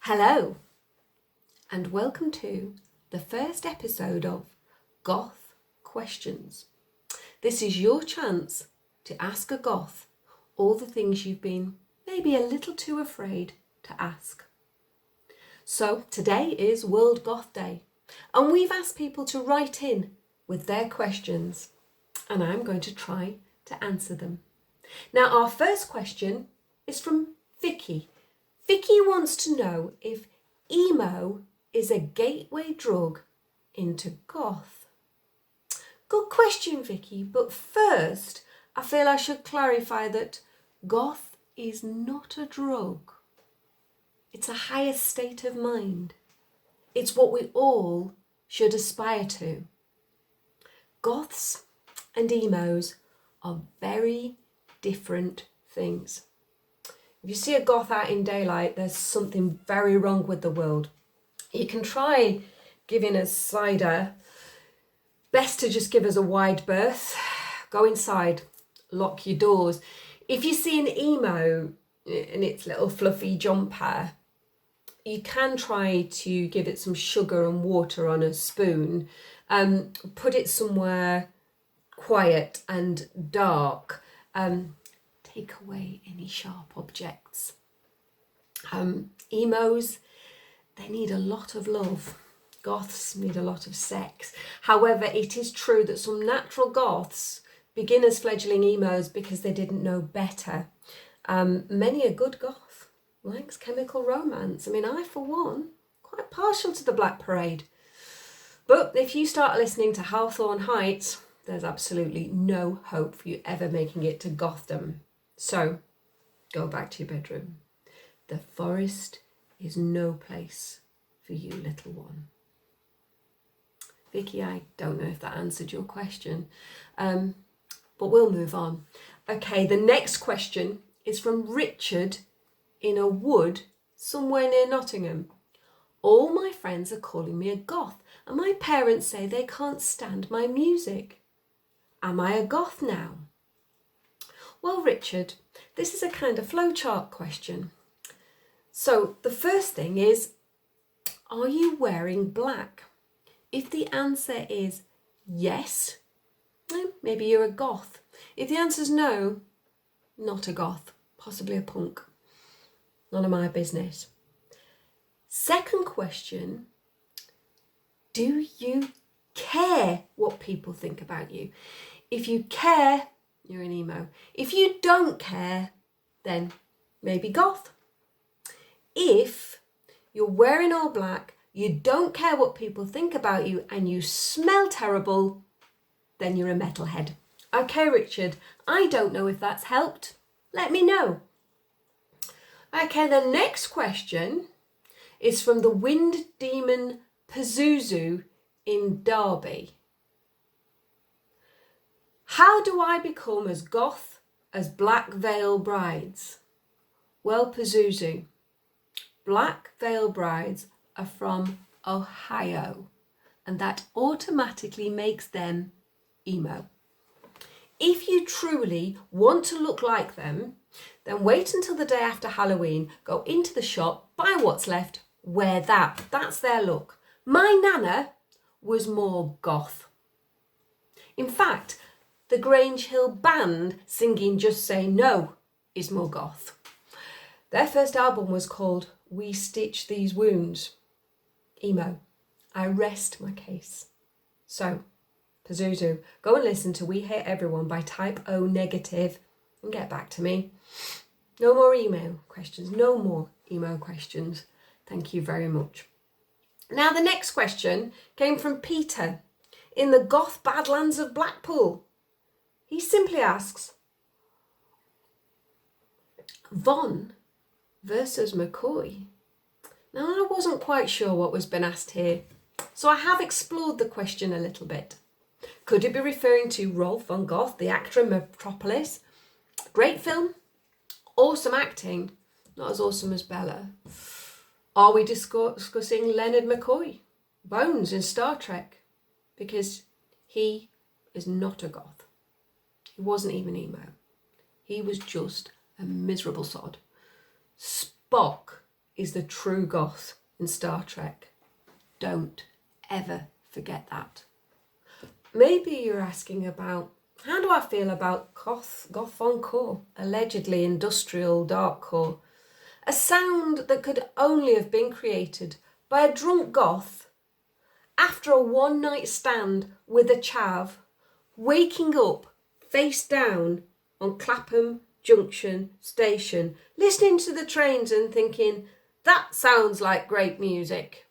Hello, and welcome to the first episode of Goth Questions. This is your chance to ask a goth all the things you've been maybe a little too afraid to ask. So today is World Goth Day, and we've asked people to write in with their questions, and I'm going to try to answer them. Now, our first question is from Vicky. Vicky wants to know if emo is a gateway drug into goth. Good question, Vicky, but first I feel I should clarify that goth is not a drug. It's a higher state of mind. It's what we all should aspire to. Goths and emos are very different things. If you see a goth out in daylight, there's something very wrong with the world. You can try giving us cider. Best to just give us a wide berth. Go inside, lock your doors. If you see an emo in its little fluffy jumper, you can try to give it some sugar and water on a spoon. Put it somewhere quiet and dark. Take away any sharp objects. Emos, they need a lot of love. Goths need a lot of sex. However, it is true that some natural goths begin as fledgling emos because they didn't know better. Many a good goth likes chemical romance. I mean, I, for one, quite partial to the Black Parade. But if you start listening to Hawthorne Heights, there's absolutely no hope for you ever making it to gothdom. So, go back to your bedroom. The forest is no place for you, little one. Vicky, I don't know if that answered your question, but we'll move on. Okay, the next question is from Richard in a wood somewhere near Nottingham. All my friends are calling me a goth, and my parents say they can't stand my music. Am I a goth now? Well, Richard, this is a kind of flowchart question. So the first thing is, are you wearing black? If the answer is yes, maybe you're a goth. If the answer is no, not a goth, possibly a punk. None of my business. Second question, do you care what people think about you? If you care, you're an emo. If you don't care, then maybe goth. If you're wearing all black, you don't care what people think about you, and you smell terrible, then you're a metalhead. Okay, Richard, I don't know if that's helped. Let me know. Okay, the next question is from the Wind Demon Pazuzu in Derby. How do I become as goth as Black Veil Brides? Well, Pazuzu, Black Veil Brides are from Ohio, and that automatically makes them emo. If you truly want to look like them, then wait until the day after Halloween, go into the shop, buy what's left, wear that. That's their look. My nana was more goth. In fact, the Grange Hill Band singing Just Say No is more goth. Their first album was called We Stitch These Wounds. Emo. I rest my case. So, Pazuzu, go and listen to We Hate Everyone by Type O Negative and get back to me. No more email questions. No more emo questions. Thank you very much. Now, the next question came from Peter in the Goth Badlands of Blackpool. He simply asks, Von versus McCoy. Now, I wasn't quite sure what was being asked here, so I have explored the question a little bit. Could it be referring to Rolf von Goth, the actor in Metropolis? Great film, awesome acting, not as awesome as Bella. Are we discussing Leonard McCoy, Bones in Star Trek? Because he is not a goth. He wasn't even emo. He was just a miserable sod. Spock is the true goth in Star Trek. Don't ever forget that. Maybe you're asking about, how do I feel about goth encore, allegedly industrial darkcore? A sound that could only have been created by a drunk goth after a one-night stand with a chav, waking up face down on Clapham Junction station, listening to the trains and thinking, that sounds like great music.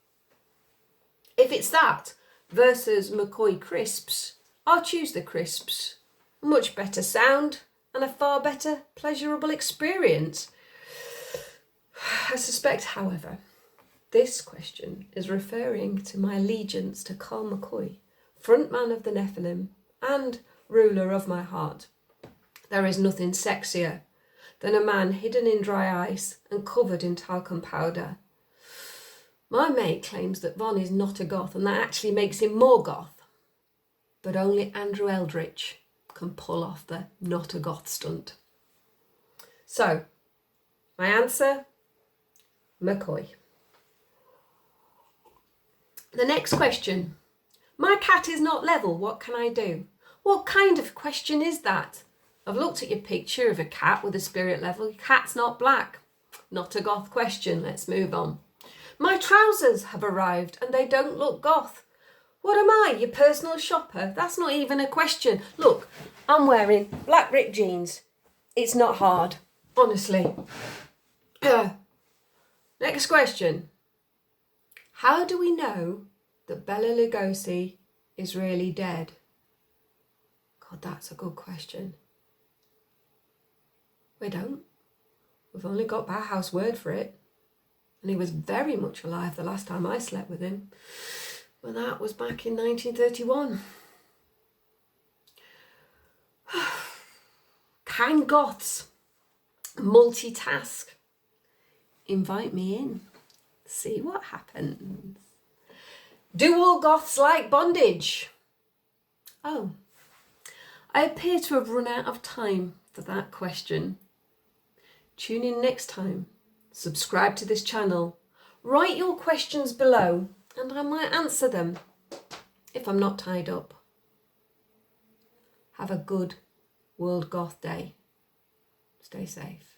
If it's that versus McCoy crisps, I'll choose the crisps. A much better sound and a far better pleasurable experience. I suspect, however, this question is referring to my allegiance to Carl McCoy, frontman of the Nephilim and ruler of my heart. There is nothing sexier than a man hidden in dry ice and covered in talcum powder. My mate claims that Von is not a goth and that actually makes him more goth. But only Andrew Eldritch can pull off the not a goth stunt. So, my answer, McCoy. The next question. My cat is not level, what can I do? What kind of question is that? I've looked at your picture of a cat with a spirit level. Your cat's not black. Not a goth question, let's move on. My trousers have arrived and they don't look goth. What am I, your personal shopper? That's not even a question. Look, I'm wearing black ripped jeans. It's not hard, honestly. Next question. How do we know that Bela Lugosi is really dead? God, that's a good question. We don't. We've only got Bauhaus word for it. And he was very much alive the last time I slept with him. Well, that was back in 1931. Can goths multitask? Invite me in. See what happens. Do all goths like bondage? Oh, I appear to have run out of time for that question. Tune in next time. Subscribe to this channel. Write your questions below and I might answer them if I'm not tied up. Have a good World Goth Day. Stay safe.